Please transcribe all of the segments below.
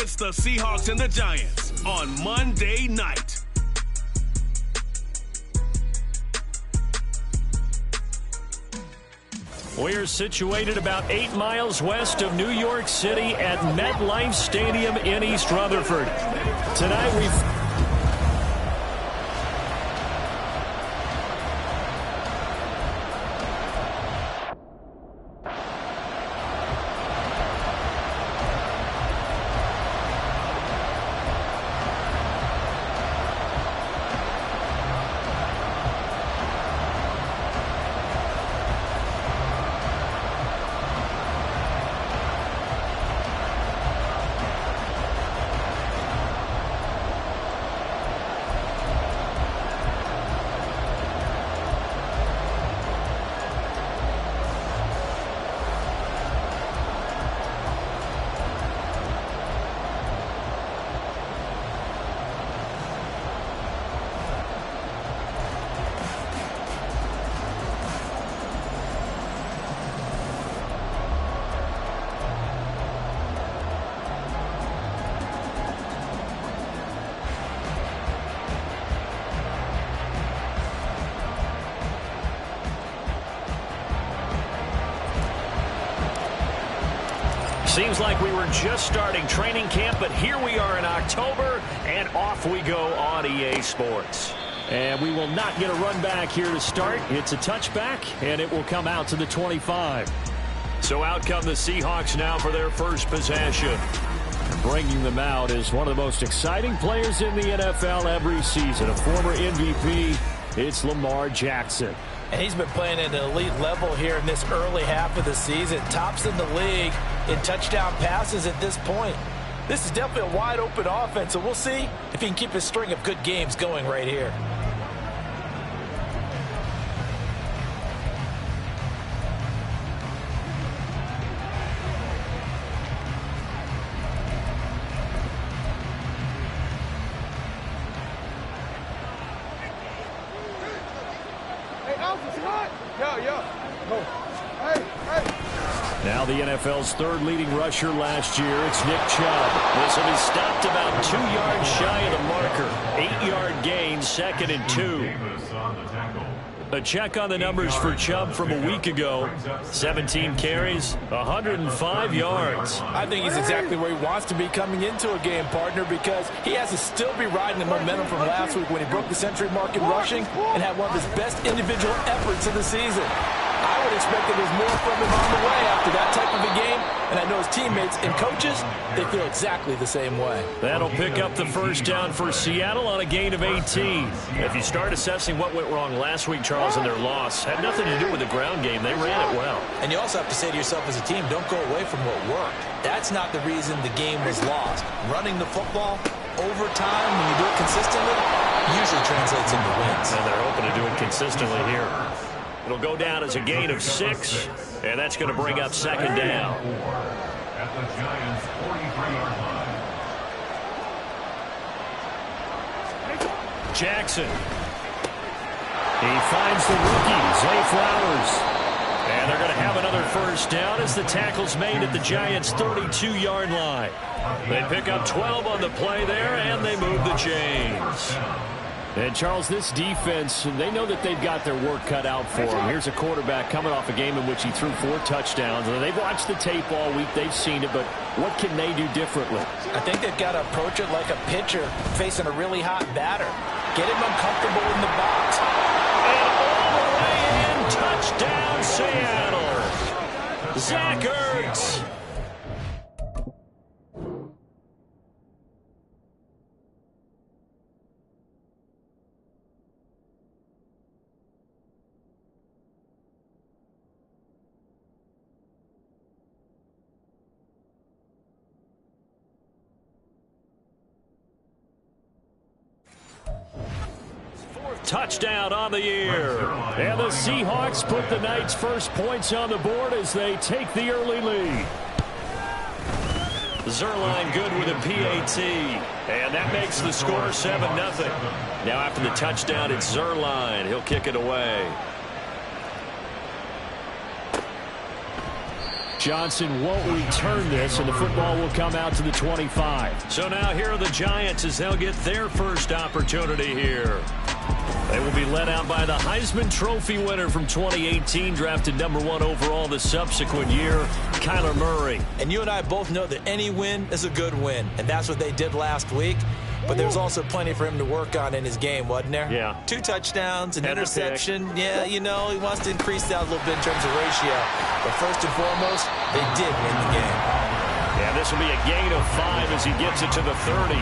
It's the Seahawks and the Giants on Monday night. We're situated about 8 miles west of New York City at MetLife Stadium in East Rutherford. Tonight we've... Seems like we were just starting training camp, but here we are in October, and off we go on EA Sports. And we will not get a run back here to start. It's a touchback, and it will come out to the 25. So out come the Seahawks now for their first possession. Bringing them out is one of the most exciting players in the NFL every season, a former MVP. It's Lamar Jackson. And he's been playing at an elite level here in this early half of the season. Tops in the league in touchdown passes at this point. This is definitely a wide-open offense, so we'll see if he can keep his string of good games going right here. Now the NFL's third leading rusher last year, it's Nick Chubb. This will be stopped about 2 yards shy of the marker. 8-yard gain, 2nd and 2. A check on the numbers for Chubb from a week ago. 17 carries, 105 yards. I think he's exactly where he wants to be coming into a game, partner, because he has to still be riding the momentum from last week when he broke the century mark in rushing and had one of his best individual efforts of the season. I would expect that there's more from him on the way after that type of a game, and I know his teammates and coaches, they feel exactly the same way. That'll pick up the first down for Seattle on a gain of 18. If you start assessing what went wrong last week, Charles, in their loss, had nothing to do with the ground game. They ran it well. And you also have to say to yourself as a team, don't go away from what worked. That's not the reason the game was lost. Running the football over time, when you do it consistently, usually translates into wins. And they're hoping to do it consistently here. It'll go down as a gain of 6, and that's going to bring up 2nd down. At the Giants' 43-yard line. Jackson. He finds the rookie, Zay Flowers. And they're going to have another first down as the tackle's made at the Giants' 32-yard line. They pick up 12 on the play there, and they move the chains. And, Charles, this defense, they know that they've got their work cut out for them. Here's a quarterback coming off a game in which he threw 4 touchdowns. And they've watched the tape all week. They've seen it, but what can they do differently? I think they've got to approach it like a pitcher facing a really hot batter. Get him uncomfortable in the box. And all the way in, touchdown, Seattle. Zach Ertz. Touchdown on the year. And the Seahawks put the Knights' first points on the board as they take the early lead. Zerline good with a PAT. And that makes the score 7-0. Now after the touchdown, it's Zerline. He'll kick it away. Johnson won't return this, and the football will come out to the 25. So now here are the Giants as they'll get their first opportunity here. They will be led out by the Heisman Trophy winner from 2018, drafted #1 overall the subsequent year, Kyler Murray. And you and I both know that any win is a good win, and that's what they did last week. But there's also plenty for him to work on in his game, wasn't there? Yeah. 2 touchdowns, an interception. Yeah, you know, he wants to increase that a little bit in terms of ratio. But first and foremost, they did win the game. Yeah, this will be a gain of 5 as he gets it to the 30.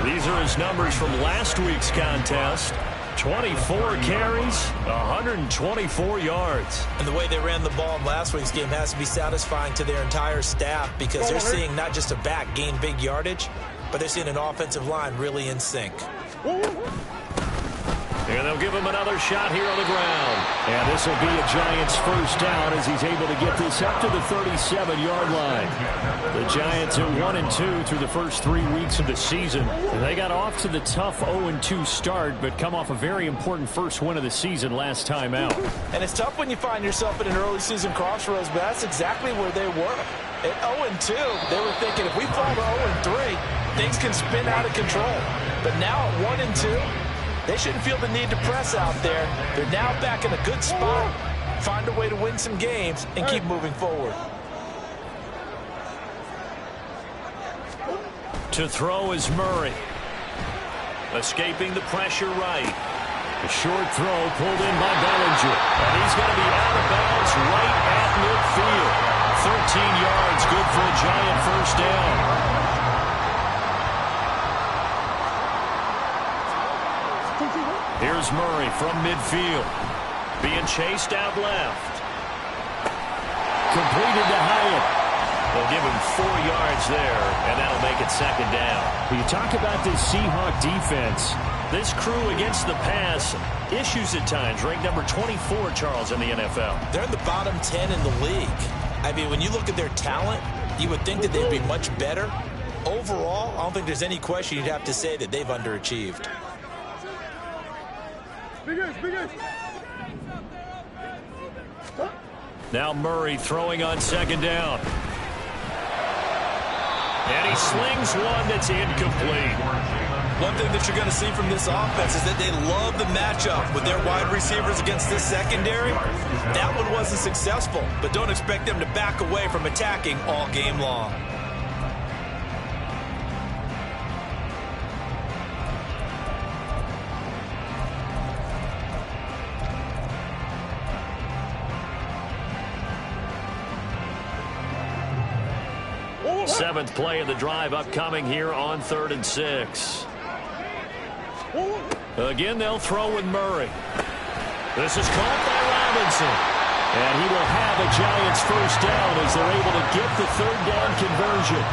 These are his numbers from last week's contest. 24 carries, 124 yards. And the way they ran the ball in last week's game has to be satisfying to their entire staff because they're seeing not just a back gain big yardage, but they're seeing an offensive line really in sync. And they'll give him another shot here on the ground. And this will be a Giants first down as he's able to get this up to the 37-yard line. The Giants are 1-2 through the first 3 weeks of the season. And they got off to the tough 0-2 start, but come off a very important first win of the season last time out. And it's tough when you find yourself in an early season crossroads, but that's exactly where they were. At 0-2, they were thinking if we fall to 0-3, things can spin out of control. But now at 1-2, they shouldn't feel the need to press out there. They're now back in a good spot. Find a way to win some games and keep moving forward. To throw is Murray. Escaping the pressure right. A short throw pulled in by Bellinger. And he's going to be out of bounds right at midfield. 13 yards, good for a Giant first down. Here's Murray from midfield. Being chased out left. Completed to Hyatt. They'll give him 4 yards there, and that'll make it second down. You talk about this Seahawk defense. This crew against the pass, issues at times. Ranked number 24, Charles, in the NFL. They're in the bottom 10 in the league. I mean, when you look at their talent, you would think that they'd be much better. Overall, I don't think there's any question you'd have to say that they've underachieved. Now Murray throwing on second down. And he slings one that's incomplete. One thing that you're going to see from this offense is that they love the matchup with their wide receivers against this secondary. That one wasn't successful, but don't expect them to back away from attacking all game long. Seventh play of the drive upcoming here on 3rd and 6. Again, they'll throw with Murray. This is caught by Robinson. And he will have a Giants first down as they're able to get the 3rd down conversion.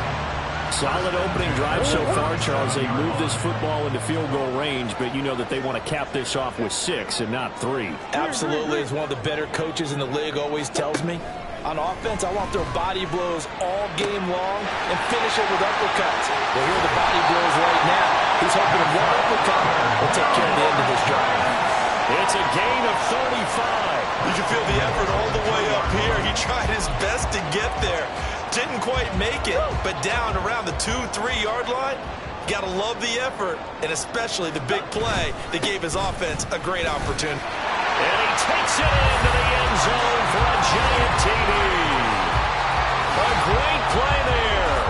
Solid opening drive so far, Charles. They moved this football into field goal range, but you know that they want to cap this off with 6 and not 3. Absolutely. As one of the better coaches in the league always tells me, on offense, I want their body blows all game long and finish it with uppercuts. Well, here are the body blows right now. He's hoping one uppercut will take care of the end of this drive. It's a gain of 35. You can feel the effort all the way up here. He tried his best to get there. Didn't quite make it, but down around the 2-3 yard line, got to love the effort, and especially the big play that gave his offense a great opportunity. And he takes it into the end zone for a Giant TD. A great play there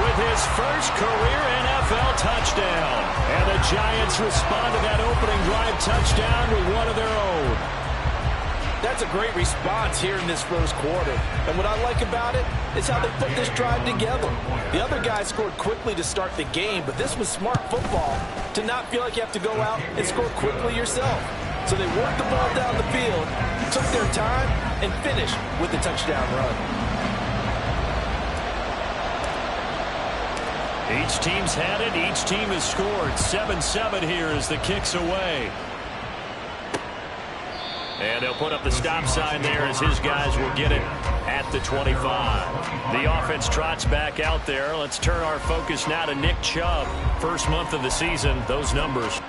with his first career NFL touchdown. And the Giants respond to that opening drive touchdown with one of their own. That's a great response here in this first quarter. And what I like about it is how they put this drive together. The other guys scored quickly to start the game, but this was smart football to not feel like you have to go out and score quickly yourself. So they worked the ball down the field, took their time, and finished with the touchdown run. Each team's had it. Each team has scored. 7-7 here as the kick's away. And they'll put up the stop sign there as his guys will get it at the 25. The offense trots back out there. Let's turn our focus now to Nick Chubb. First month of the season, those numbers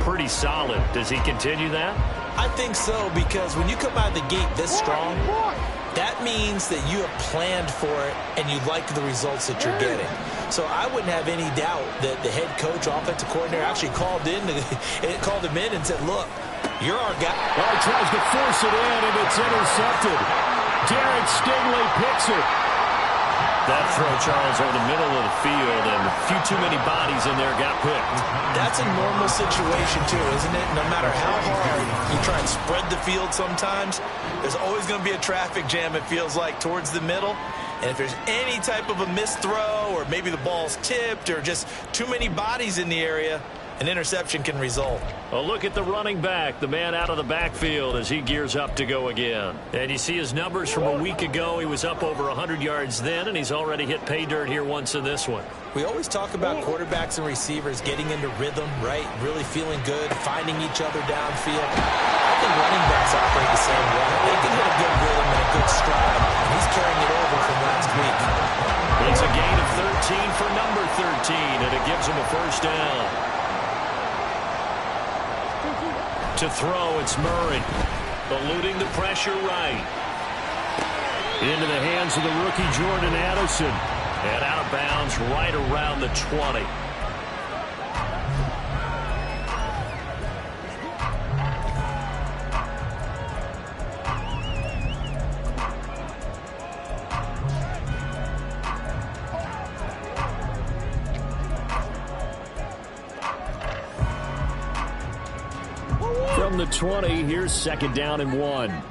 pretty solid. Does he continue that? I think so, because when you come out of the gate this strong, that means that you have planned for it and you like the results that you're getting. So I wouldn't have any doubt that the head coach, offensive coordinator, actually called him in and said, look, you're our guy. Well, he tries to force it in, and it's intercepted. Derek Stingley picks it. That throw, Charles, over the middle of the field, and a few too many bodies in there got picked. That's a normal situation, too, isn't it? No matter how hard you try and spread the field sometimes, there's always going to be a traffic jam, it feels like, towards the middle. And if there's any type of a missed throw, or maybe the ball's tipped, or just too many bodies in the area, an interception can result. A look at the running back, the man out of the backfield as he gears up to go again. And you see his numbers from a week ago. He was up over 100 yards then, and he's already hit pay dirt here once in this one. We always talk about quarterbacks and receivers getting into rhythm, right? Really feeling good, finding each other downfield. I think running backs operate the same way. They can hit a good rhythm and a good stride, and he's carrying it over from last week. It's a gain of 13 for number 13, and it gives him a first down. To throw, it's Murray, eluding the pressure right. Into the hands of the rookie Jordan Addison. And out of bounds right around the 20. From the 20, here's second down and 1.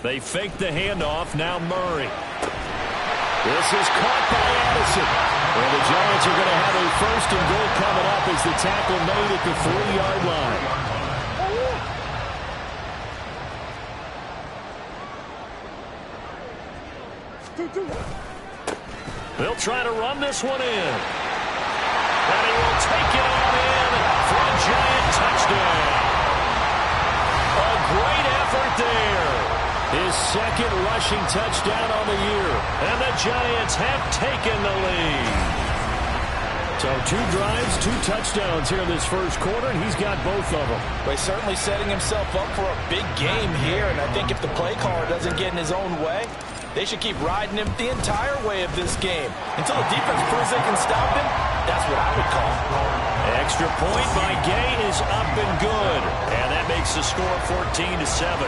They fake the handoff, now Murray. This is caught by Addison. And the Giants are going to have a first and goal coming up as the tackle made at the 3-yard line. They'll try to run this one in. And he will take it on in for a Giant touchdown. A great effort there. His second rushing touchdown on the year. And the Giants have taken the lead. So 2 drives, 2 touchdowns here in this first quarter, and he's got both of them. Well, he's certainly setting himself up for a big game here, and I think if the play caller doesn't get in his own way, they should keep riding him the entire way of this game. Until the defense proves they can stop him, that's what I would call. Extra point by Gay is up and good. And that makes the score 14-7.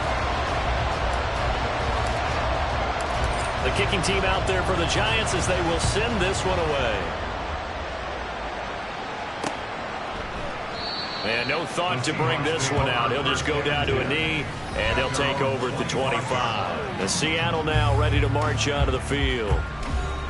The kicking team out there for the Giants as they will send this one away. And no thought to bring this one out. He'll just go down to a knee, and they'll take over at the 25. The Seattle now ready to march onto the field.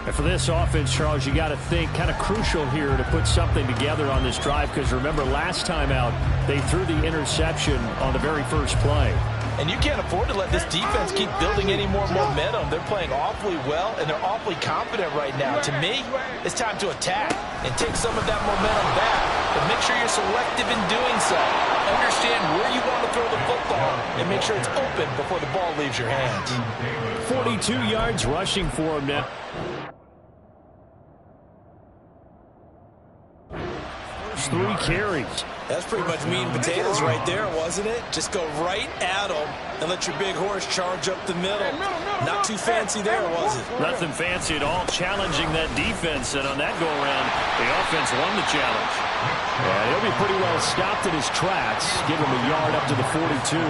And for this offense, Charles, you got to think kind of crucial here to put something together on this drive, because remember last time out they threw the interception on the very first play. And you can't afford to let this defense keep building any more momentum. They're playing awfully well, and they're awfully confident right now. To me, it's time to attack and take some of that momentum back. But make sure you're selective in doing so. Understand where you want to throw the football and make sure it's open before the ball leaves your hands. 42 yards rushing for him now. First 3 carries. That's pretty much meat and potatoes right there, wasn't it? Just go right at them and let your big horse charge up the middle. Not too fancy there, was it? Nothing fancy at all, challenging that defense, and on that go-around, the offense won the challenge. Yeah, he'll be pretty well stopped in his tracks. Give him a yard up to the 42.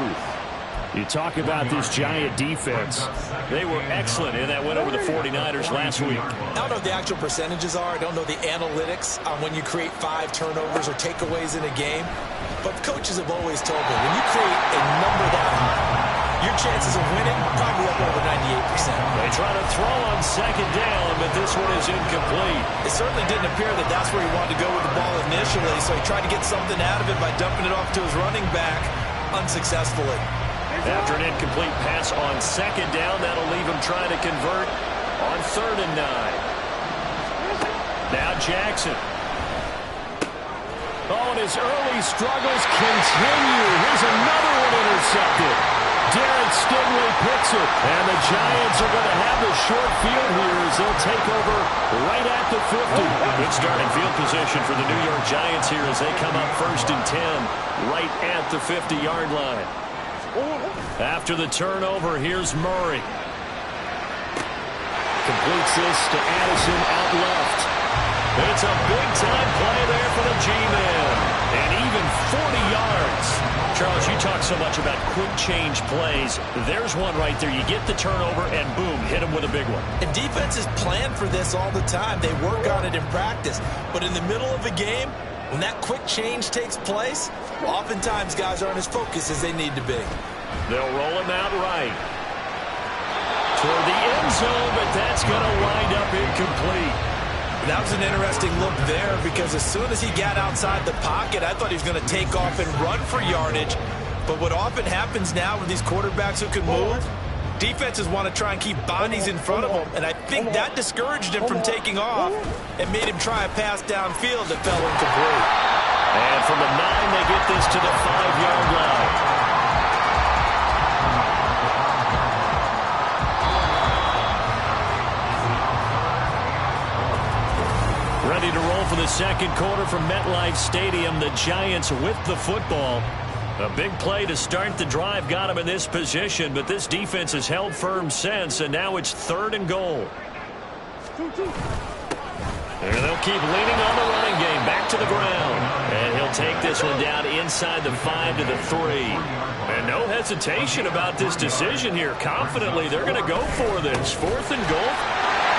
You talk about this Giant defense. They were excellent in that win over the 49ers last week. I don't know what the actual percentages are. I don't know the analytics on when you create 5 turnovers or takeaways in a game. But coaches have always told me, when you create a number that high, your chances of winning probably up over 98%. They try to throw on second down, but this one is incomplete. It certainly didn't appear that that's where he wanted to go with the ball initially, so he tried to get something out of it by dumping it off to his running back unsuccessfully. After an incomplete pass on second down, that'll leave him trying to convert on 3rd and 9. Now Jackson. Oh, and his early struggles continue. Here's another one intercepted. Derek Stingley picks it. And the Giants are going to have the short field here as they'll take over right at the 50. Good starting field position for the New York Giants here as they come up 1st and 10 right at the 50-yard line. After the turnover, here's Murray. Completes this to Addison out left. It's a big-time play there for the G-Men. And even 40 yards. Charles, you talk so much about quick change plays. There's one right there. You get the turnover, and boom, hit him with a big one. And defenses plan for this all the time. They work on it in practice. But in the middle of a game, when that quick change takes place, oftentimes guys aren't as focused as they need to be. They'll roll him out right. Toward the end zone, but that's going to wind up incomplete. That was an interesting look there because as soon as he got outside the pocket, I thought he was going to take off and run for yardage. But what often happens now with these quarterbacks who can move, defenses want to try and keep bodies in front of them, and I think that discouraged him from taking off and made him try a pass downfield that fell incomplete. And from the 9, they get this to the 5-yard line. Ready to roll for the second quarter from MetLife Stadium. The Giants with the football. A big play to start the drive got him in this position, but this defense has held firm since, and now it's 3rd and goal. And they'll keep leaning on the running game. Back to the ground. And he'll take this one down inside the 5 to the 3. And no hesitation about this decision here. Confidently, they're going to go for this. 4th and goal.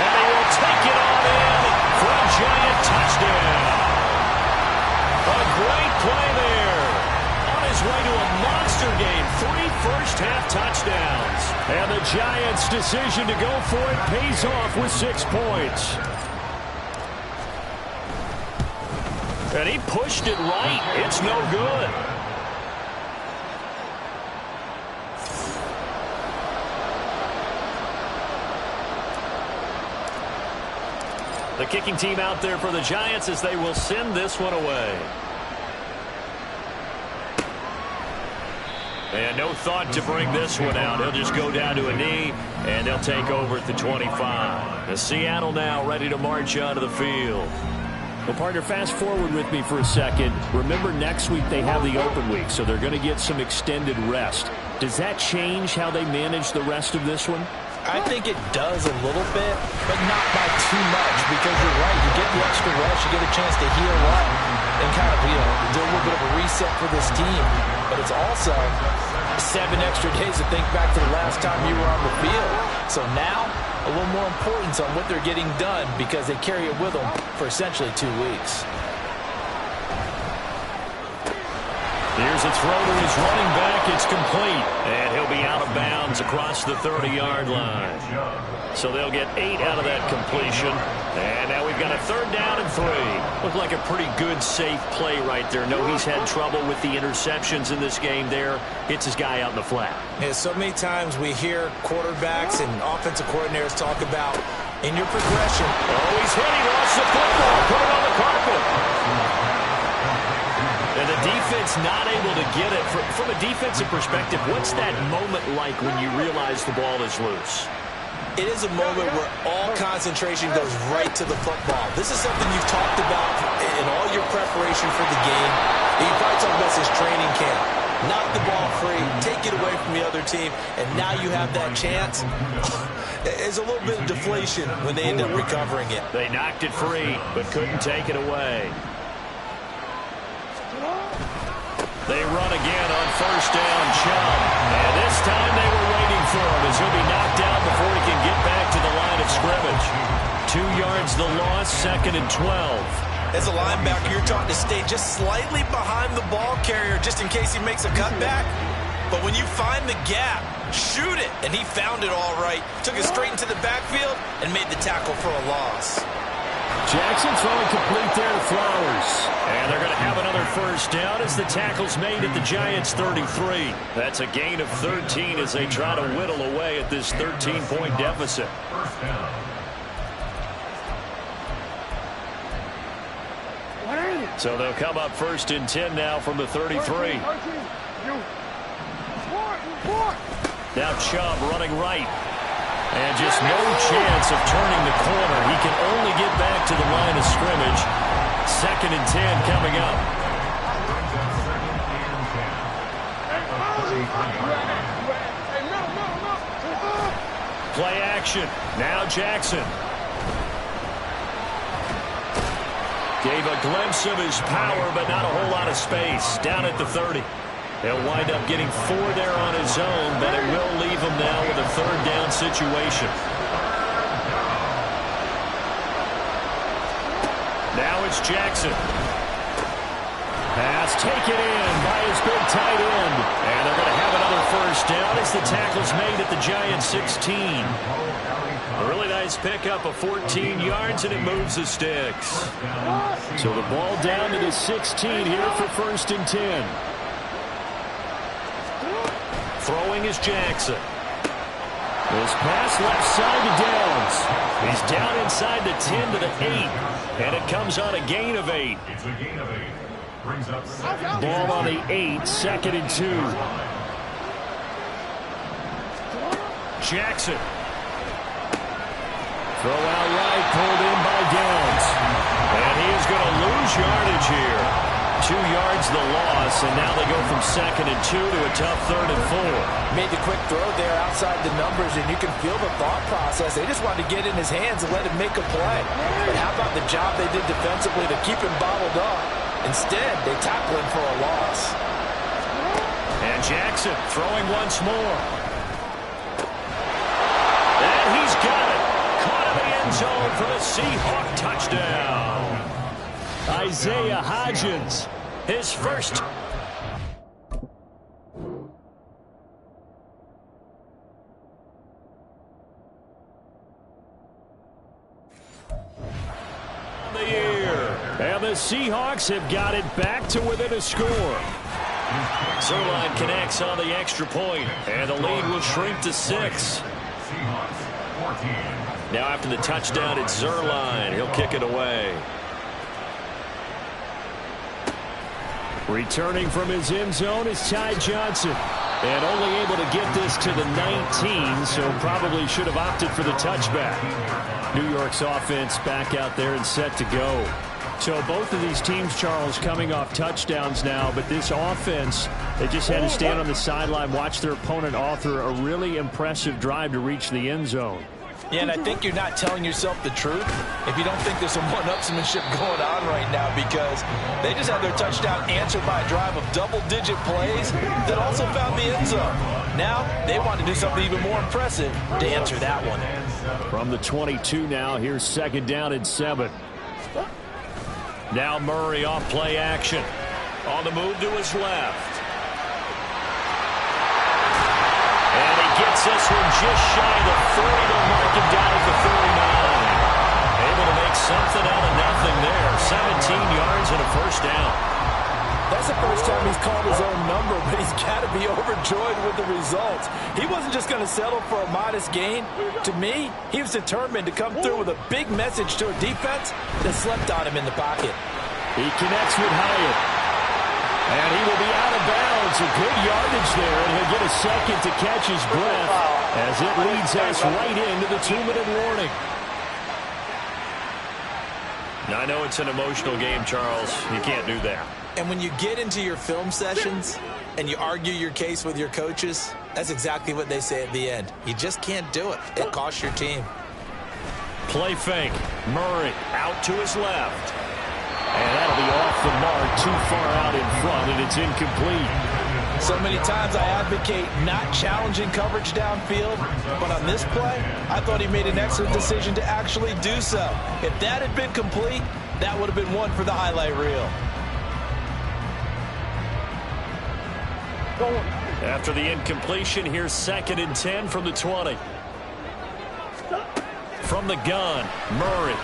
And they will take it on in for a Giant touchdown. A great play there. On his way to a monster game. 3 first-half touchdowns. And the Giants' decision to go for it pays off with 6 points. And he pushed it right. It's no good. The kicking team out there for the Giants as they will send this one away. And no thought to bring this one out. He'll just go down to a knee, and they'll take over at the 25. The Seattle now ready to march onto the field. Well, partner, fast forward with me for a second. Remember, next week they have the open week, so they're going to get some extended rest. Does that change how they manage the rest of this one? I think it does a little bit, but not by too much, because you're right. You get the extra rest, you get a chance to heal up and kind of, do a little bit of a reset for this team. But it's also 7 extra days to think back to the last time you were on the field. So now, a little more importance on what they're getting done because they carry it with them for essentially 2 weeks. Here's a throw to his running back. It's complete. And he'll be out of bounds across the 30-yard line. So they'll get 8 out of that completion. And now we've got a 3rd down and 3. Looked like a pretty good, safe play right there. No, he's had trouble with the interceptions in this game there. Hits his guy out in the flat. Yeah, so many times we hear quarterbacks and offensive coordinators talk about in your progression. Oh, he's hit. He lost the football. Put it on the carpet. And the defense not able to get it. From a defensive perspective, what's that moment like when you realize the ball is loose? It is a moment where all concentration goes right to the football. This is something you've talked about in all your preparation for the game. You probably talked about this training camp. Knock the ball free, take it away from the other team, and now you have that chance. There's a little bit of deflation when they end up recovering it. They knocked it free, but couldn't take it away. They run again on 1st down, Chubb. And this time they were waiting for him as he'll be knocked out before he can get back to the line of scrimmage. 2 yards the loss, 2nd and 12. As a linebacker, you're taught to stay just slightly behind the ball carrier just in case he makes a cutback. But when you find the gap, shoot it. And he found it all right. Took it straight into the backfield and made the tackle for a loss. Jackson throwing complete there to Flowers. And they're going to have another 1st down as the tackle's made at the Giants' 33. That's a gain of 13 as they try to whittle away at this 13-point deficit. So they'll come up 1st and 10 now from the 33. Now Chubb running right. And just no chance of turning the corner. He can only get back to the line of scrimmage. 2nd and 10 coming up. Play action. Now Jackson. Gave a glimpse of his power, but not a whole lot of space. Down at the 30. He'll wind up getting 4 there on his own, but it will leave him now with a third down situation. Now it's Jackson. Pass taken in by his big tight end. And they're going to have another first down as the tackle's made at the Giants 16. A really nice pickup of 14 yards, and it moves the sticks. So the ball down to the 16 here for 1st and 10. Throwing is Jackson. This pass left side to Downs. He's down inside the 10 to the 8. And it comes on a gain of 8. It's a gain of 8. Brings up Ball on the 8, 2nd and 2. Jackson. Throw out right, pulled in by Downs. And he is going to lose yardage here. 2 yards the loss, and now they go from 2nd and 2 to a tough 3rd and 4. Made the quick throw there outside the numbers, and you can feel the thought process. They just wanted to get in his hands and let him make a play. But how about the job they did defensively to keep him bottled up? Instead, they tackle him for a loss. And Jackson throwing once more. And he's got it. Caught in the end zone for the Seahawk touchdown. Isaiah Hodgins, his first. The year. And the Seahawks have got it back to within a score. Zerline connects on the extra point, and the lead will shrink to 6. Now after the touchdown, it's Zerline. He'll kick it away. Returning from his end zone is Ty Johnson. And only able to get this to the 19, so probably should have opted for the touchback. New York's offense back out there and set to go. So both of these teams, Charles, coming off touchdowns now, but this offense, they just had to stand on the sideline, watch their opponent author a really impressive drive to reach the end zone. Yeah, and I think you're not telling yourself the truth if you don't think there's some one-upsmanship going on right now, because they just had their touchdown answered by a drive of double-digit plays that also found the end zone. Now they want to do something even more impressive to answer that one. From the 22 now, here's 2nd down and 7. Now Murray off play action. On the move to his left. And he gets this one just shy of the 40. They'll mark him down at the 39. Able to make something out of nothing there. 17 yards and a first down. That's the first time he's called his own number, but he's got to be overjoyed with the results. He wasn't just going to settle for a modest gain. To me, he was determined to come through with a big message to a defense that slept on him in the pocket. He connects with Hyatt. And he will be out of bounds. A good yardage there, and he'll get a second to catch his breath as it leads us right into the 2-minute warning. Now, I know it's an emotional game, Charles. You can't do that. And when you get into your film sessions and you argue your case with your coaches, that's exactly what they say at the end. You just can't do it. It costs your team. Play fake. Murray out to his left. And that'll be off the mark, too far out in front, and it's incomplete. So many times I advocate not challenging coverage downfield, but on this play, I thought he made an excellent decision to actually do so. If that had been complete, that would have been one for the highlight reel. After the incompletion, here's 2nd and 10 from the 20. From the gun, Murray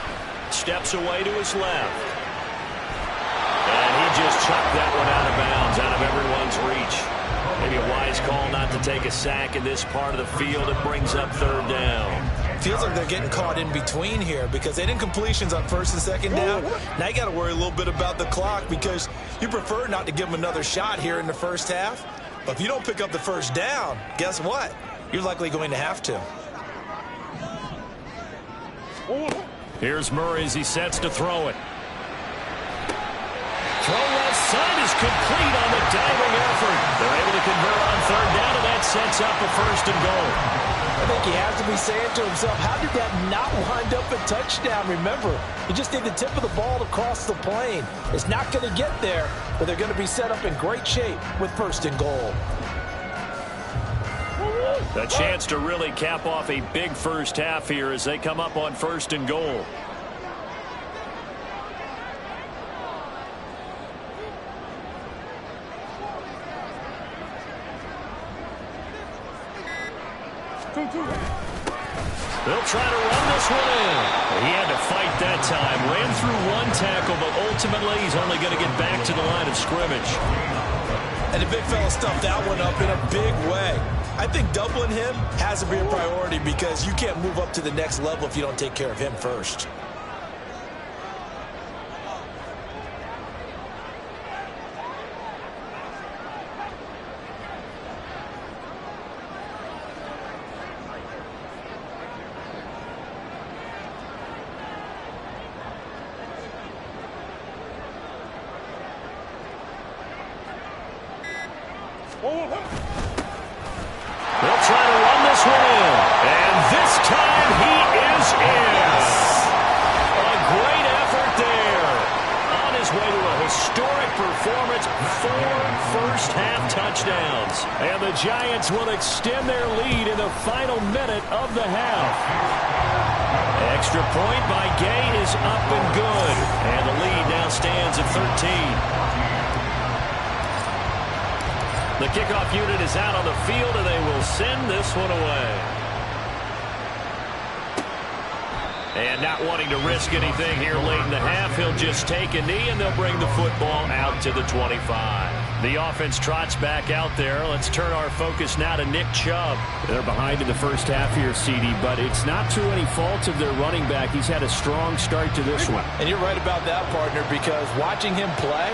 steps away to his left. And he just chucked that one out of bounds, out of everyone's reach. Maybe a wise call not to take a sack in this part of the field. It brings up 3rd down. Feels like they're getting caught in between here because they did incompletions on 1st and 2nd down. Now you got to worry a little bit about the clock because you prefer not to give them another shot here in the first half. But if you don't pick up the first down, guess what? You're likely going to have to. Here's Murray as he sets to throw it. Throw left side is complete on the diving effort. They're able to convert on 3rd down, and that sets up a 1st and goal. I think he has to be saying to himself, how did that not wind up a touchdown? Remember, you just need the tip of the ball to cross the plane. It's not going to get there, but they're going to be set up in great shape with 1st and goal. A chance to really cap off a big first half here as they come up on 1st and goal. They'll try to run this one in. He had to fight that time. Ran through one tackle, but ultimately he's only going to get back to the line of scrimmage. And the big fella stuffed that one up in a big way. I think doubling him has to be a priority because you can't move up to the next level if you don't take care of him first. They'll try to run this one in. And this time he is in. A great effort there. On his way to a historic performance, 4 first-half touchdowns. And the Giants will extend their lead in the final minute of the half. Extra point by Gay is up and good. And the lead now stands at 13. The kickoff unit is out on the field, and they will send this one away. And not wanting to risk anything here late in the half, he'll just take a knee, and they'll bring the football out to the 25. The offense trots back out there. Let's turn our focus now to Nick Chubb. They're behind in the first half here, CD, but it's not through any fault of their running back. He's had a strong start to this one. And you're right about that, partner, because watching him play,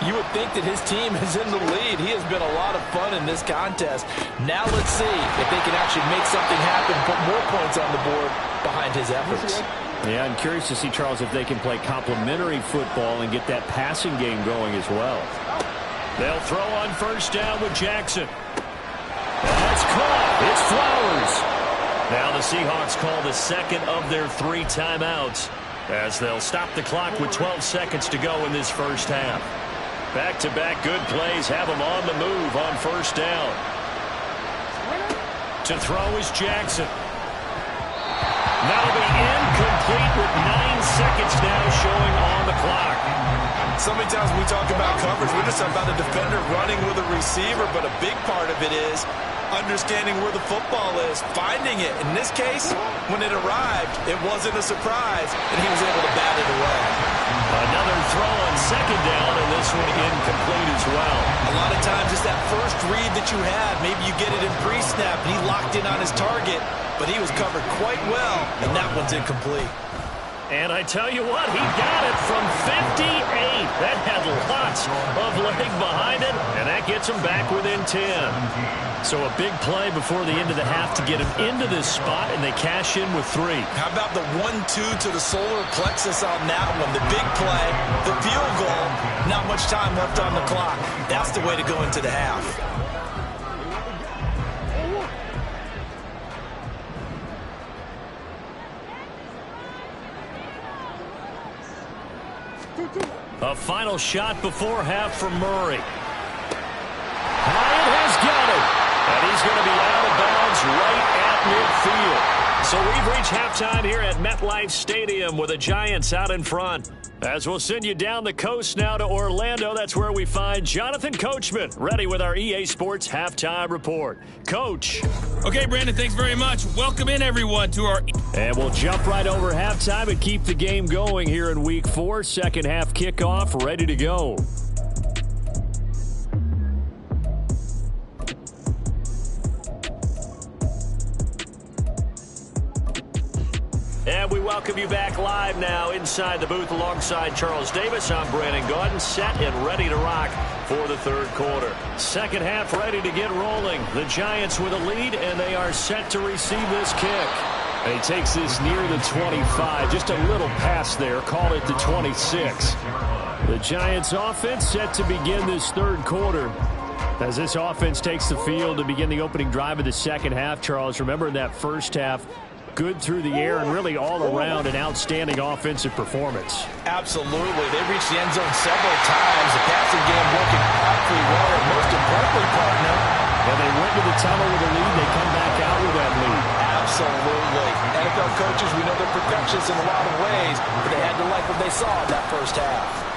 you would think that his team is in the lead. He has been a lot of fun in this contest. Now let's see if they can actually make something happen, put more points on the board behind his efforts. Yeah, I'm curious to see, Charles, if they can play complementary football and get that passing game going as well. They'll throw on 1st down with Jackson. That's caught. It's Flowers. Now the Seahawks call the second of their 3 timeouts as they'll stop the clock with 12 seconds to go in this first half. Back-to-back good plays have him on the move on 1st down. To throw is Jackson. That'll be incomplete with 9 seconds now showing on the clock. So many times when we talk about coverage, we're just about a defender running with a receiver, but a big part of it is understanding where the football is, finding it. In this case, when it arrived, it wasn't a surprise, and he was able to bat it away. Another throw on 2nd down, and this one incomplete as well. A lot of times it's that first read that you had. Maybe you get it in pre-snap, and he locked in on his target, but he was covered quite well, and that one's incomplete. And I tell you what, he got it from 58. That had lots of leg behind it, and that gets him back within 10. So a big play before the end of the half to get him into this spot, and they cash in with 3. How about the 1-2 to the solar plexus on that one? The big play, the field goal, not much time left on the clock. That's the way to go into the half. A final shot before half from Murray. Hyatt has got it. And he's going to be out of bounds right at midfield. So we've reached halftime here at MetLife Stadium with the Giants out in front. As we'll send you down the coast now to Orlando, that's where we find Jonathan Coachman, ready with our EA Sports Halftime Report. Coach. Okay, Brandon, thanks very much. Welcome in, everyone, to our... And we'll jump right over halftime and keep the game going here in Week 4. Second half kickoff, ready to go. And we welcome you back live now inside the booth alongside Charles Davis. I'm Brandon Gaudin, set and ready to rock for the 3rd quarter. Second half ready to get rolling. The Giants with a lead, and they are set to receive this kick. He takes this near the 25, just a little pass there, call it the 26. The Giants offense set to begin this 3rd quarter. As this offense takes the field to begin the opening drive of the second half, Charles, remember in that first half, good through the air and really all around an outstanding offensive performance. Absolutely. They reached the end zone several times. The passing game working awfully well, and most importantly, partner. When they went to the tunnel with a lead, they come back out with that lead. Absolutely. NFL coaches, we know they're perfectionists in a lot of ways, but they had to like what they saw in that first half.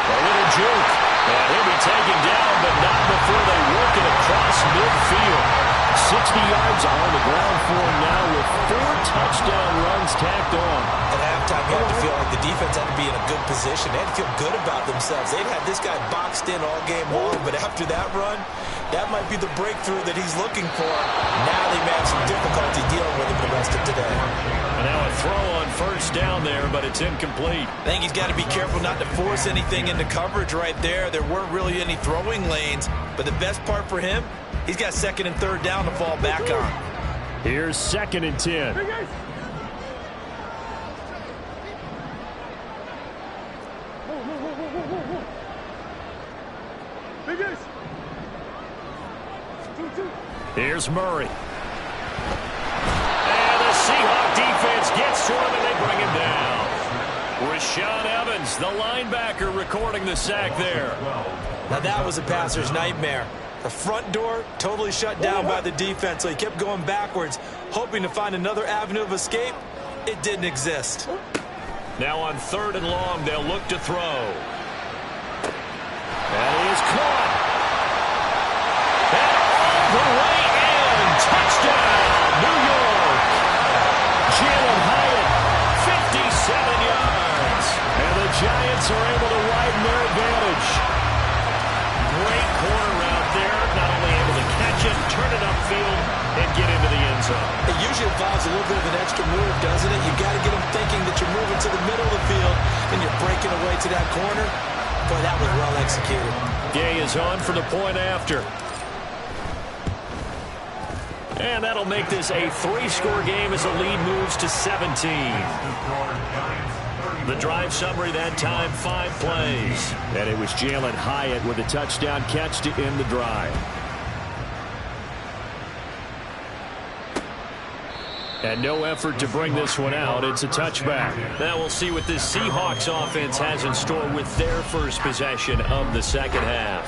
A little juke. And he'll be taken down, but not before they work it across midfield. 60 yards on the ground for him now with 4 touchdown runs tacked on. At halftime, you had to feel like the defense had to be in a good position. They had to feel good about themselves. They'd had this guy boxed in all game long, but after that run, that might be the breakthrough that he's looking for. Now they may have some difficulty dealing with him the rest of today. And now a throw on first down there, but it's incomplete. I think he's got to be careful not to force anything into coverage right there. There weren't really any throwing lanes, but the best part for him, he's got second and third down to fall back on. Here's 2nd and 10. Here's Murray. And the Seahawk defense gets to him, and they bring him down. Rashaan Evans, the linebacker, recording the sack there. Now that was a passer's nightmare. The front door totally shut down by the defense, so he kept going backwards, hoping to find another avenue of escape. It didn't exist. Now on 3rd and long, they'll look to throw. That is caught. And all the way in. Touchdown, New York. Jalen Hyatt, 57 yards. And the Giants are able to widen their advantage. Great corner route there. Not only able to catch it, turn it upfield, and get into the end zone. It usually involves a little bit of an extra move, doesn't it? You've got to get them thinking that you're moving to the middle of the field and you're breaking away to that corner. Boy, that was well executed. Gay is on for the point after. And that'll make this a 3-score game as the lead moves to 17. The drive summary that time, 5 plays. And it was Jalen Hyatt with a touchdown catch to end the drive. And no effort to bring this one out. It's a touchback. Now we'll see what this Seahawks offense has in store with their first possession of the second half.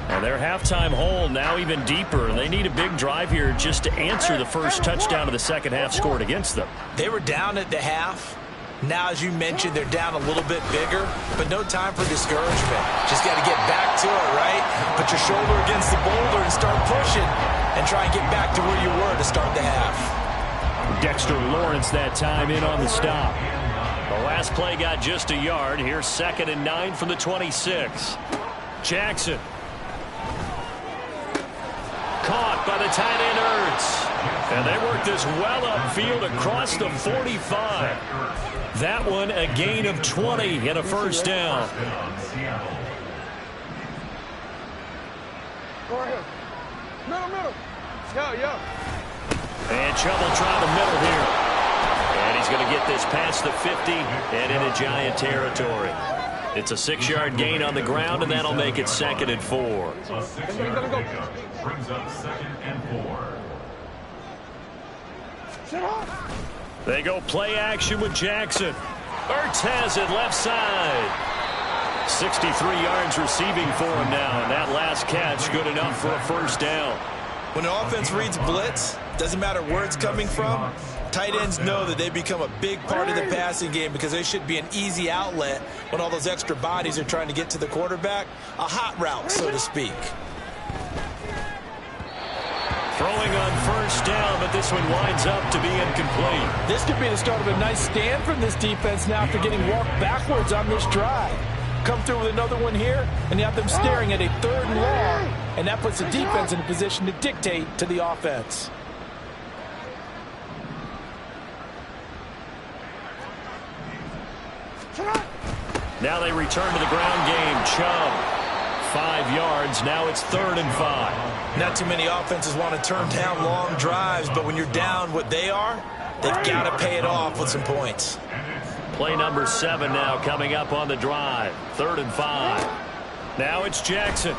And their halftime hole now even deeper. They need a big drive here just to answer the first touchdown of the second half scored against them. They were down at the half. Now, as you mentioned, they're down a little bit bigger, but no time for discouragement. Just got to get back to it, right? Put your shoulder against the boulder and start pushing and try and get back to where you were to start the half. Dexter Lawrence that time in on the stop. The last play got just a yard. Here's 2nd and 9 from the 26. Jackson. Caught by the tight end Ertz. And they work this well upfield across the 45. That one a gain of 20 and a first down. Go ahead. Middle. Yo. And Chubb will try the middle here. And he's going to get this past the 50 and into Giant territory. It's a 6-yard gain on the ground, and that'll make it 2nd and 4. Brings up 2nd and 4. They go play action with Jackson. Ertz has it left side. 63 yards receiving for him now, and that last catch good enough for a first down. When an offense reads blitz, doesn't matter where it's coming from, tight ends know that they become a big part of the passing game because they should be an easy outlet when all those extra bodies are trying to get to the quarterback. A hot route, so to speak. Throwing on first down, but this one winds up to be incomplete. This could be the start of a nice stand from this defense now after getting walked backwards on this drive. Come through with another one here, and you have them staring at a 3rd and long, and that puts the defense in a position to dictate to the offense. Now they return to the ground game. Chubb, 5 yards. Now it's 3rd and 5. Not too many offenses want to turn down long drives, but when you're down what they are, they've got to pay it off with some points. Play number 7 now coming up on the drive. 3rd and 5. Now it's Jackson.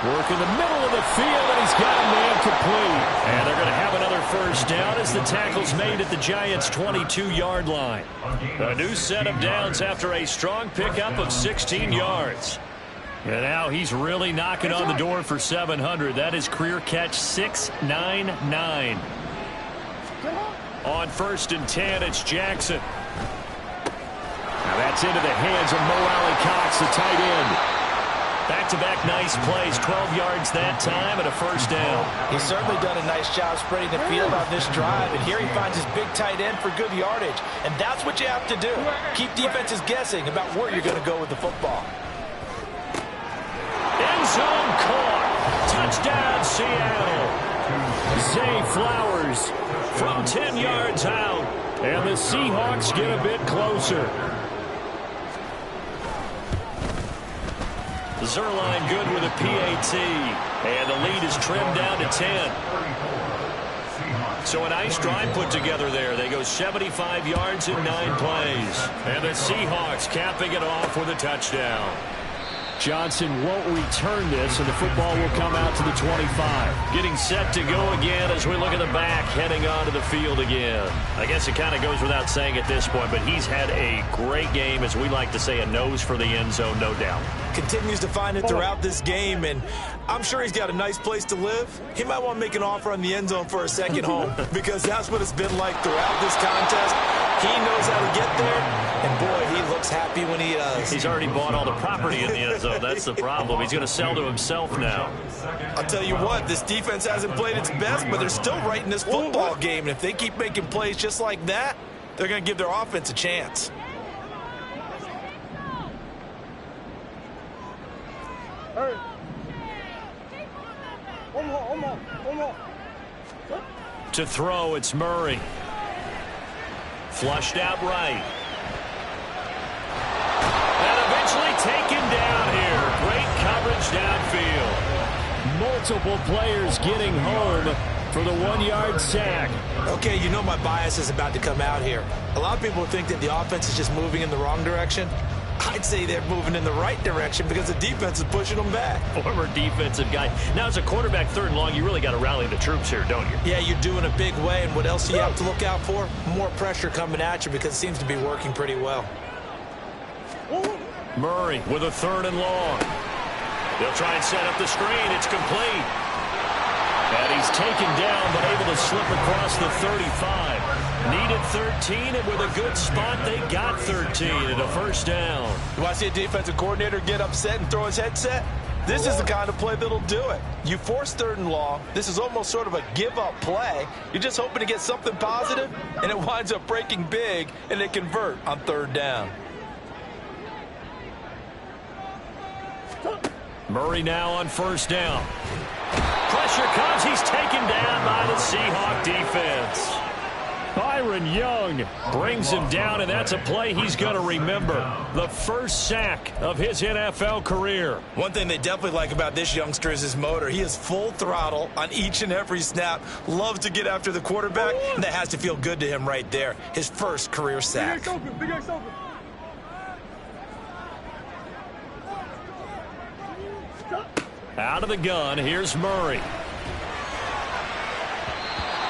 Work in the middle of the field, and he's got a man complete. And they're going to have another first down as the tackle's made at the Giants' 22-yard line. A new set of downs after a strong pickup of 16 yards. And now he's really knocking on the door for 700. That is career catch 699. On 1st and 10, it's Jackson. Now that's into the hands of Mo Alley-Cox, the tight end. Back-to-back nice plays, 12 yards that time and a first down. He's certainly done a nice job spreading the field on this drive, and here he finds his big tight end for good yardage. And that's what you have to do. Keep defenses guessing about where you're going to go with the football. End zone caught. Touchdown, Seattle. Zay Flowers from 10 yards out. And the Seahawks get a bit closer. Zerline good with a PAT. And the lead is trimmed down to 10. So a nice drive put together there. They go 75 yards in 9 plays. And the Seahawks capping it off with a touchdown. Johnson won't return this, and the football will come out to the 25. Getting set to go again as we look at the back, heading onto the field again. I guess it kind of goes without saying at this point, but he's had a great game, as we like to say, a nose for the end zone, no doubt. Continues to find it throughout this game, and I'm sure he's got a nice place to live. He might want to make an offer on the end zone for a second home, because that's what it's been like throughout this contest. He knows how to get there, and boy, he looks happy when he does. He's already bought all the property in the end zone. That's the problem. He's going to sell to himself now. I'll tell you what, this defense hasn't played its best, but they're still right in this football game, and if they keep making plays just like that, they're going to give their offense a chance. To throw, it's Murray. Flushed out right. And eventually taken down here. Great coverage downfield. Multiple players getting home for the 1-yard sack. Okay, you know my bias is about to come out here. A lot of people think that the offense is just moving in the wrong direction. I'd say they're moving in the right direction because the defense is pushing them back. Former defensive guy. Now, as a quarterback, 3rd and long, you really got to rally the troops here, don't you? Yeah, you do in a big way. And what else do you have to look out for? More pressure coming at you because it seems to be working pretty well. Murray with a 3rd and long. They'll try and set up the screen. It's complete. And he's taken down, but able to slip across the 35. Needed 13, and with a good spot, they got 13 and a first down. You want to see a defensive coordinator get upset and throw his headset? This is the kind of play that'll do it. You force 3rd and long. This is almost sort of a give-up play. You're just hoping to get something positive, and it winds up breaking big, and they convert on 3rd down. Murray now on 1st down. Pressure comes. He's taken down by the Seahawk defense. Byron Young brings him down, and that's a play he's going to remember. The first sack of his NFL career. One thing they definitely like about this youngster is his motor. He is full throttle on each and every snap. Loves to get after the quarterback, and that has to feel good to him right there. His first career sack. Big X open. Out of the gun, here's Murray.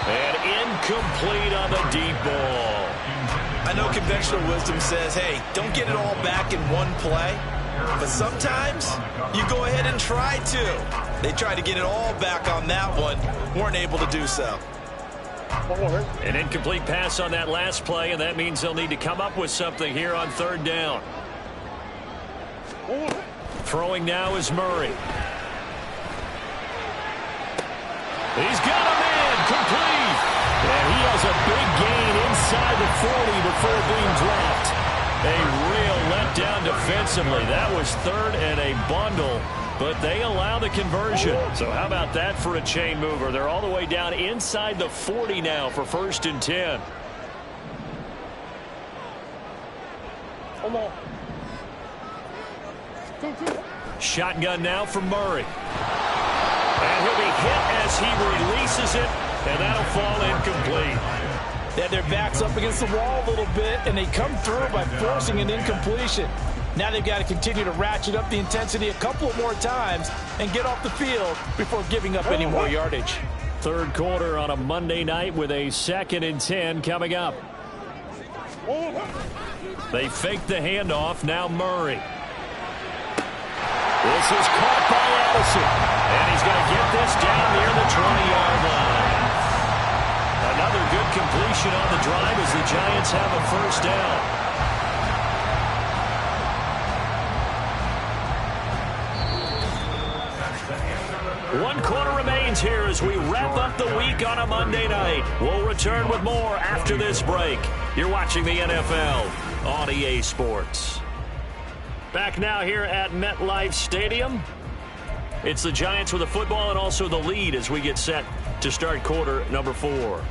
And incomplete on the deep ball. I know conventional wisdom says, hey, don't get it all back in one play. But sometimes you go ahead and try to. They tried to get it all back on that one. Weren't able to do so. An incomplete pass on that last play, and that means they'll need to come up with something here on 3rd down. Throwing now is Murray. He's got a man complete. And he has a big gain inside the 40 before being dropped. A real letdown defensively. That was 3rd and a bundle, but they allow the conversion. So how about that for a chain mover? They're all the way down inside the 40 now for 1st and 10. Shotgun now for Murray. And he'll be hit as he releases it, and that'll fall incomplete. Yeah, their back's up against the wall a little bit, and they come through by forcing an incompletion. Now they've got to continue to ratchet up the intensity a couple more times and get off the field before giving up any more yardage. Third quarter on a Monday night with a 2nd and 10 coming up. They fake the handoff. Now Murray. This is caught by Addison. And he's going to get this down near the 20-yard line. Another good completion on the drive as the Giants have a first down. One quarter remains here as we wrap up the week on a Monday night. We'll return with more after this break. You're watching the NFL on EA Sports. Back now here at MetLife Stadium. It's the Giants with the football and also the lead as we get set to start quarter number 4.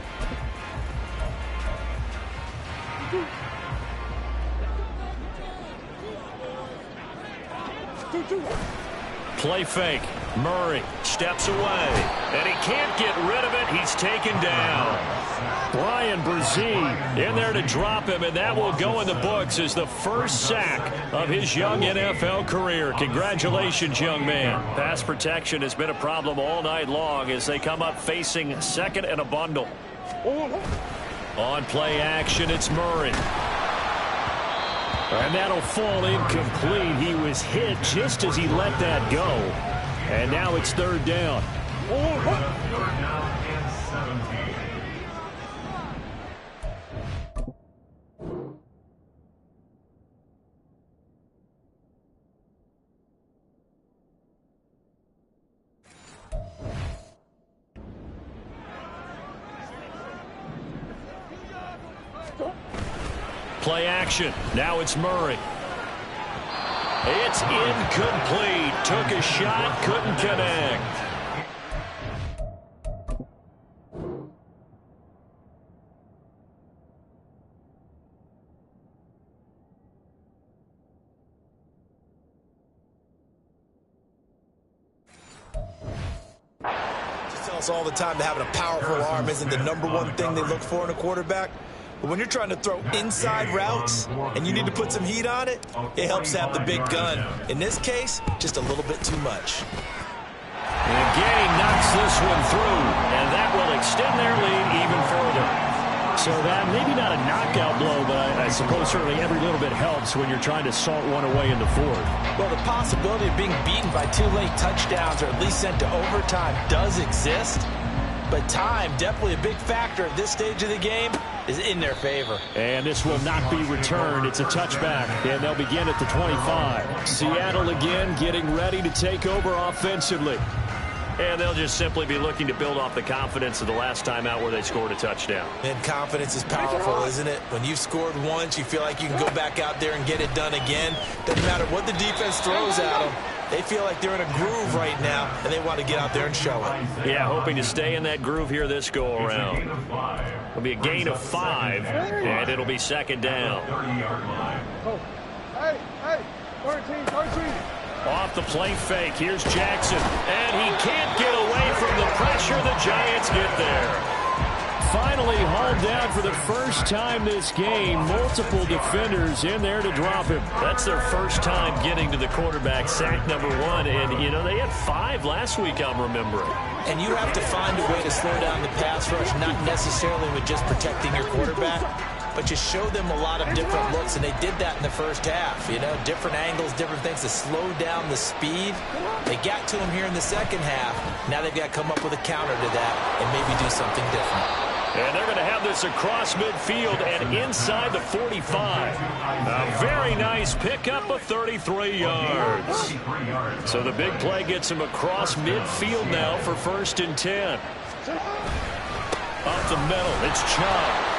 Play fake. Murray steps away, and he can't get rid of it. He's taken down. Brian Brzee in there to drop him, and that will go in the books as the first sack of his young NFL career. Congratulations, young man. Pass protection has been a problem all night long as they come up facing second and a bundle. On play action, it's Murray. And that'll fall incomplete. He was hit just as he let that go. And now it's third down. Third down and 17. Play action. Now it's Murray. It's incomplete. Took a shot, couldn't connect. Just tell us all the time that having a powerful arm isn't the number one thing they look for in a quarterback. But when you're trying to throw inside routes and you need to put some heat on it, it helps to have the big gun. In this case, just a little bit too much. And Gay knocks this one through, and that will extend their lead even further. So that maybe not a knockout blow, but I suppose certainly every little bit helps when you're trying to salt one away in the fourth. Well, the possibility of being beaten by 2 late touchdowns or at least sent to overtime does exist. But time, definitely a big factor at this stage of the game, is in their favor. And this will not be returned. It's a touchback, and they'll begin at the 25. Seattle again getting ready to take over offensively. And they'll just simply be looking to build off the confidence of the last time out where they scored a touchdown. And confidence is powerful, isn't it? When you've scored once, you feel like you can go back out there and get it done again. Doesn't matter what the defense throws at them. They feel like they're in a groove right now, and they want to get out there and show it. Yeah, hoping to stay in that groove here this go-around. It'll be a gain of 5, and it'll be second down. Hey, 13. Off the play fake, here's Jackson. And he can't get away from the pressure. The Giants get there. Finally hauled down for the first time this game. Multiple defenders in there to drop him. That's their first time getting to the quarterback, sack number 1. And, you know, they had 5 last week, I'm remembering. And you have to find a way to slow down the pass rush, not necessarily with just protecting your quarterback, but you show them a lot of different looks, and they did that in the first half. You know, different angles, different things to slow down the speed. They got to him here in the second half. Now they've got to come up with a counter to that and maybe do something different. And they're going to have this across midfield and inside the 45. A very nice pickup of 33 yards. So the big play gets him across midfield now for 1st and 10. Up the middle, it's Chubb.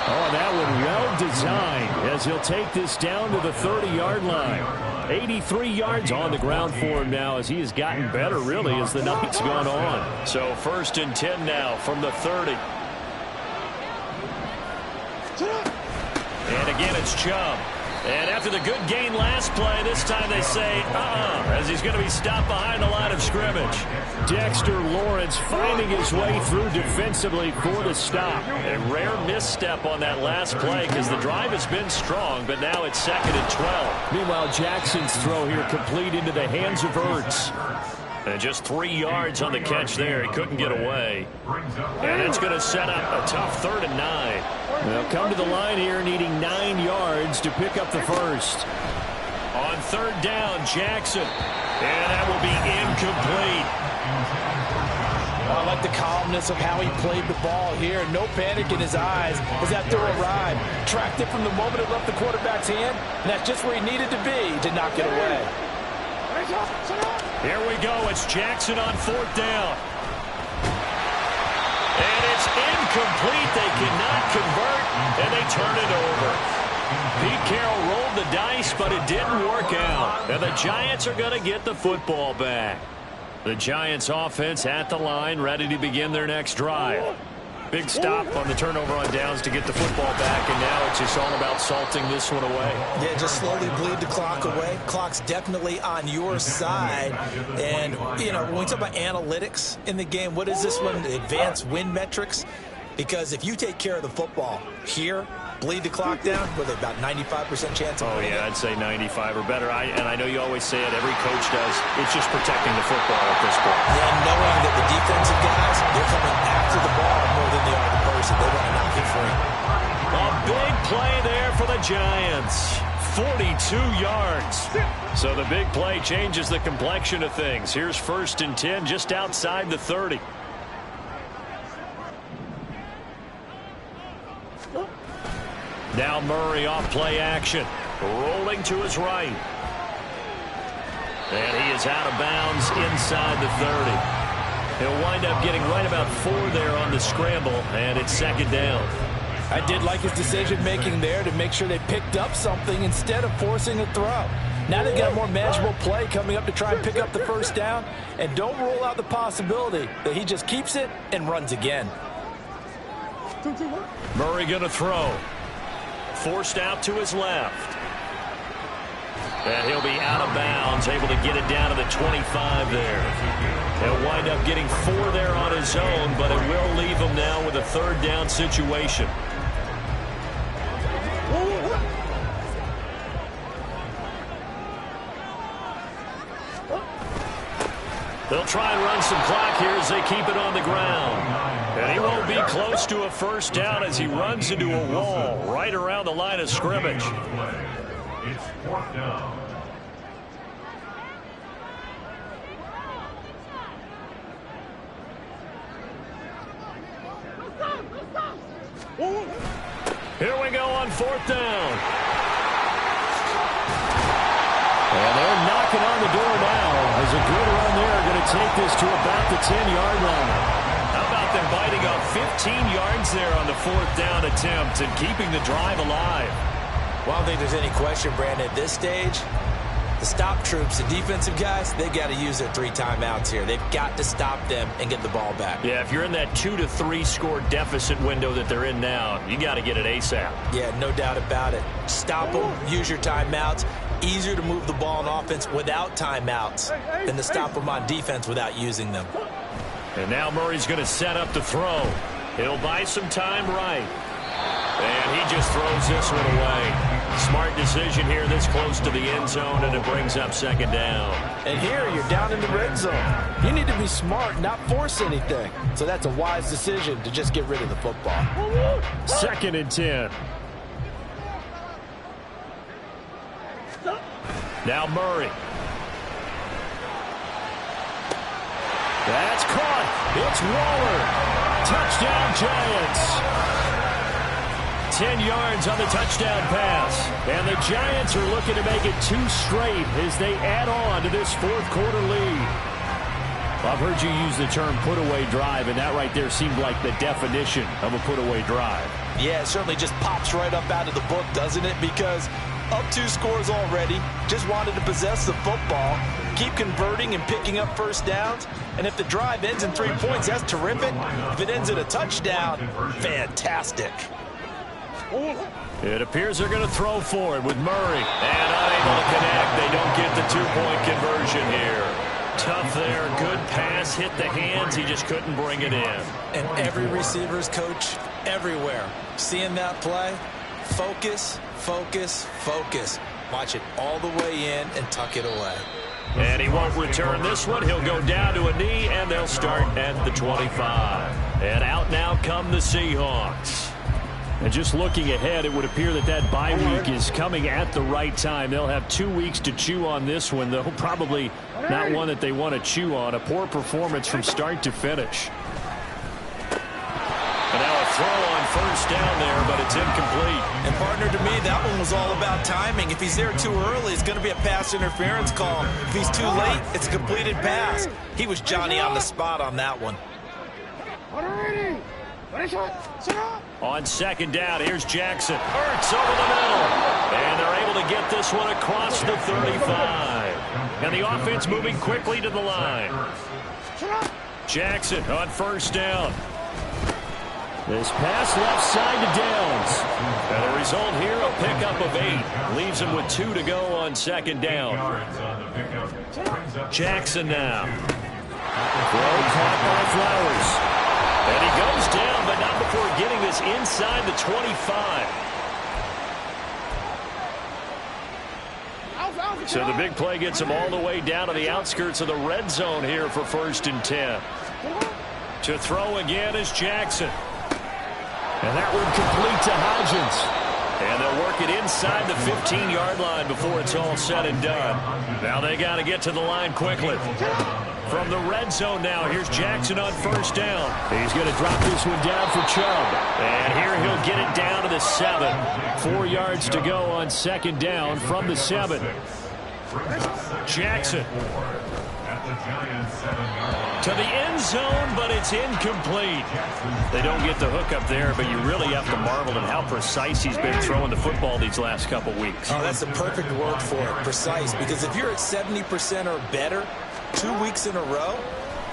Oh, that one well designed as he'll take this down to the 30-yard line. 83 yards on the ground for him now as he has gotten better, really, as the night's gone on. So 1st and 10 now from the 30. And again, it's Chubb. And after the good gain last play, this time they say, as he's going to be stopped behind the line of scrimmage. Dexter Lawrence finding his way through defensively for the stop. A rare misstep on that last play because the drive has been strong, but now it's 2nd and 12. Meanwhile, Jackson's throw here complete into the hands of Ertz. And just 3 yards on the catch there. He couldn't get away. And it's going to set up a tough 3rd and 9. They'll come to the line here needing 9 yards to pick up the first. On 3rd down, Jackson. And that will be incomplete. I like the calmness of how he played the ball here. No panic in his eyes as that throw arrived. Tracked it from the moment it left the quarterback's hand, and that's just where he needed to be to knock it away. Here we go. It's Jackson on 4th down. And it's incomplete. They cannot convert, and they turn it over. Pete Carroll rolled the dice, but it didn't work out. And the Giants are going to get the football back. The Giants offense at the line, ready to begin their next drive. Big stop on the turnover on downs to get the football back, and now it's just all about salting this one away. Yeah, just slowly bleed the clock away. Clock's definitely on your side. And, you know, when we talk about analytics in the game, what is this one? Advanced win metrics? Because if you take care of the football here, bleed the clock down, with about 95% chance of winning. Oh, yeah, I'd say 95 or better. And I know you always say it, every coach does. It's just protecting the football at this point. Yeah, knowing that the defensive guys, they're coming after the ball more than they are the person. They want to knock it free. A big play there for the Giants. 42 yards. So the big play changes the complexion of things. Here's 1st and 10 just outside the 30. Now Murray off play action. Rolling to his right. And he is out of bounds inside the 30. He'll wind up getting right about 4 there on the scramble, and it's 2nd down. I did like his decision-making there to make sure they picked up something instead of forcing a throw. Now they've got a more manageable play coming up to try and pick up the 1st down, and don't rule out the possibility that he just keeps it and runs again. Murray going to throw. Forced out to his left. And he'll be out of bounds, able to get it down to the 25 there. He'll wind up getting 4 there on his own, but it will leave him now with a 3rd down situation. They'll try and run some clock here as they keep it on the ground. And he won't be close to a 1st down as he runs into a wall right around the line of scrimmage. It's 4th down. Here we go on 4th down. And they're knocking on the door now as a good run there going to take this to about the 10-yard line. How about them biting off 15 yards there on the 4th down attempt and keeping the drive alive? Well, I don't think there's any question, Brandon, at this stage. The stop troops, the defensive guys, they got to use their 3 timeouts here. They've got to stop them and get the ball back. Yeah, if you're in that 2 to 3 score deficit window that they're in now, you got to get it ASAP. Yeah, no doubt about it. Stop them, use your timeouts. Easier to move the ball on offense without timeouts than to stop them on defense without using them. And now Murray's going to set up to throw. He'll buy some time right. And he just throws this one away. Smart decision here this close to the end zone, and it brings up 2nd down. And here you're down in the red zone. You need to be smart, not force anything. So that's a wise decision to just get rid of the football. 2nd and 10. Now Murray. That's caught. It's Waller. Touchdown, Giants. 10 yards on the touchdown pass. And the Giants are looking to make it 2 straight as they add on to this 4th quarter lead. I've heard you use the term put-away drive, and that right there seemed like the definition of a put-away drive. Yeah, it certainly just pops right up out of the book, doesn't it? Because up 2 scores already, just wanted to possess the football, keep converting and picking up 1st downs, and if the drive ends in 3 points, that's terrific. If it ends in a touchdown, fantastic. It appears they're going to throw for it with Murray. And unable to connect. They don't get the two-point conversion here. Tough there. Good pass. Hit the hands. He just couldn't bring it in. And every receiver's coach everywhere. Seeing that play, focus, focus, focus. Watch it all the way in and tuck it away. And he won't return this one. He'll go down to a knee, and they'll start at the 25. And out now come the Seahawks. And just looking ahead, it would appear that that bye week is coming at the right time. They'll have 2 weeks to chew on this one, though probably not one that they want to chew on. A poor performance from start to finish. And now a throw on first down there, but it's incomplete. And partner, to me, that one was all about timing. If he's there too early, it's going to be a pass interference call. If he's too late, it's a completed pass. He was Johnny on the spot on that one. On second down, here's Jackson. Hurts over the middle. And they're able to get this one across the 35. And the offense moving quickly to the line. Jackson on first down. This pass left side to Downs. And the result here, a pickup of 8. Leaves him with 2 to go on second down. Jackson now. Throw caught by Flowers. And he goes down, but not before getting this inside the 25. So the big play gets him all the way down to the outskirts of the red zone here for 1st and 10. To throw again is Jackson. And that one complete to Hodgins. And they'll work it inside the 15-yard line before it's all said and done. Now they got to get to the line quickly. From the red zone now, here's Jackson on first down. He's going to drop this one down for Chubb. And here he'll get it down to the 7. 4 yards to go on second down from the 7. Jackson. To the end zone, but it's incomplete. They don't get the hook up there, but you really have to marvel at how precise he's been throwing the football these last couple weeks. Oh, that's the perfect word for it, precise. Because if you're at 70% or better 2 weeks in a row,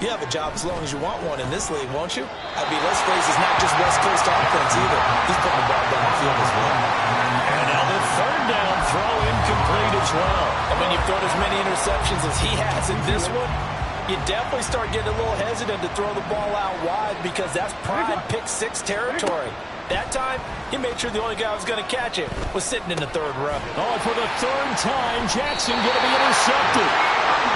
you have a job as long as you want one in this league, won't you? I mean, let's face it, it's not just West Coast offense either. He's putting the ball down the field as well. And now the third down throw incomplete as well. And when you've thrown as many interceptions as he has in this one, you definitely start getting a little hesitant to throw the ball out wide because that's prime pick-6 territory. That time, he made sure the only guy who was going to catch it was sitting in the third row. Oh, for the third time, Jackson going to be intercepted.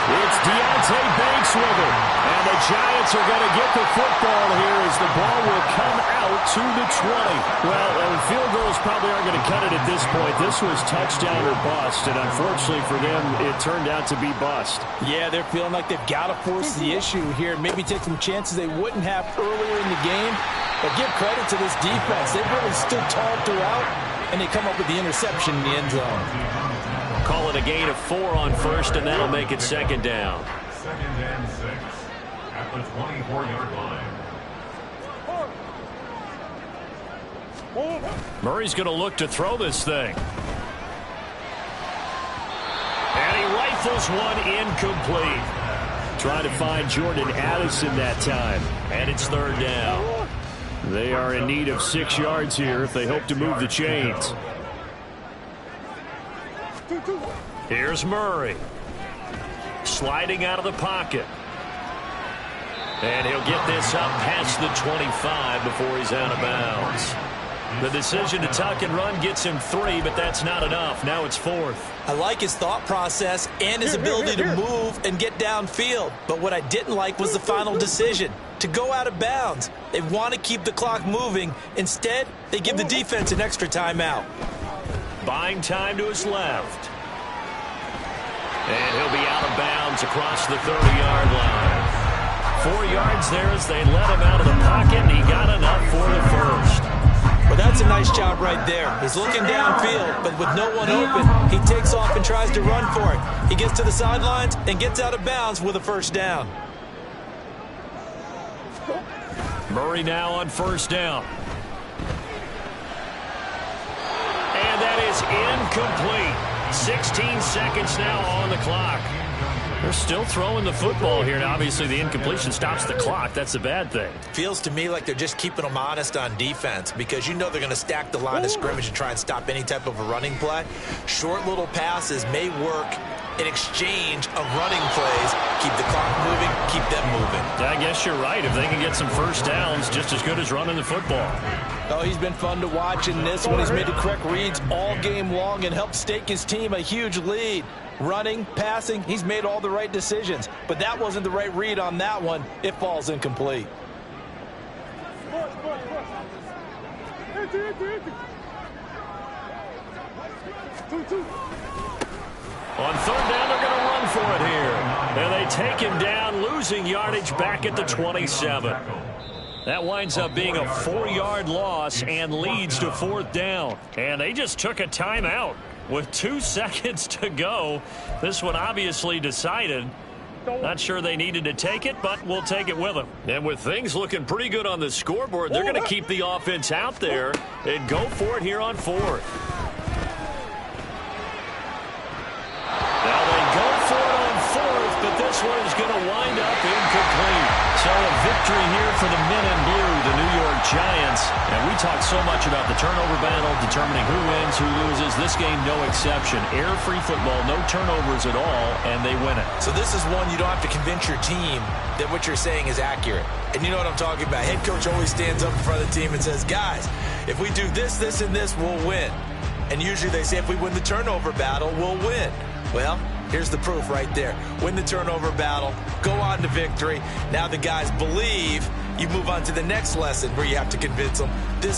It's Deontay Banks with it. And the Giants are going to get the football here as the ball will come out to the 20. Well, field goals probably aren't going to cut it at this point. This was touchdown or bust, and unfortunately for them, it turned out to be bust. Yeah, they're feeling like they've got to force the issue here. Maybe take some chances they wouldn't have earlier in the game. But give credit to this defense. They've really stood tall throughout, and they come up with the interception in the end zone. Call it a gain of 4 on first, and that'll make it second down. 2nd and 6 at the 24-yard line. Murray's going to look to throw this thing. And he rifles one incomplete. Trying to find Jordan Addison that time. And it's third down. They are in need of 6 yards here if they hope to move the chains. Here's Murray. Sliding out of the pocket. And he'll get this up past the 25 before he's out of bounds. The decision to tuck and run gets him 3, but that's not enough. Now it's 4th. I like his thought process and his ability to move and get downfield. But what I didn't like was the final decision, to go out of bounds. They want to keep the clock moving. Instead, they give the defense an extra timeout. Buying time to his left. And he'll be out of bounds across the 30-yard line. 4 yards there as they let him out of the pocket, and he got enough for the first. Well, that's a nice job right there. He's looking downfield, but with no one open, he takes off and tries to run for it. He gets to the sidelines and gets out of bounds with a first down. Murray now on first down. And that is incomplete. 16 seconds now on the clock. They're still throwing the football here. Now, obviously, the incompletion stops the clock. That's the bad thing. Feels to me like they're just keeping them honest on defense because you know they're going to stack the line of scrimmage and try and stop any type of a running play. Short little passes may work in exchange of running plays. Keep the clock moving, keep them moving. I guess you're right. If they can get some first downs, just as good as running the football. Oh, he's been fun to watch in this one. He's made the correct reads all game long and helped stake his team a huge lead. Running, passing, he's made all the right decisions. But that wasn't the right read on that one. It falls incomplete. On third down, they're going to run for it here. And they take him down, losing yardage back at the 27. That winds up being a 4-yard loss and leads to fourth down. And they just took a timeout with 2 seconds to go. This one obviously decided. Not sure they needed to take it, but we'll take it with them. And with things looking pretty good on the scoreboard, they're going to keep the offense out there and go for it here on fourth. Now they go for it on fourth, but this one is going to wind up incomplete. So a victory here for the men in blue, the New York Giants. And we talked so much about the turnover battle, determining who wins, who loses. This game, no exception. Error-free football, no turnovers at all, and they win it. So this is one you don't have to convince your team that what you're saying is accurate. And you know what I'm talking about. Head coach always stands up in front of the team and says, guys, if we do this, this, and this, we'll win. And usually they say if we win the turnover battle, we'll win. Well, here's the proof right there. Win the turnover battle, go on to victory. Now the guys believe. You move on to the next lesson where you have to convince them this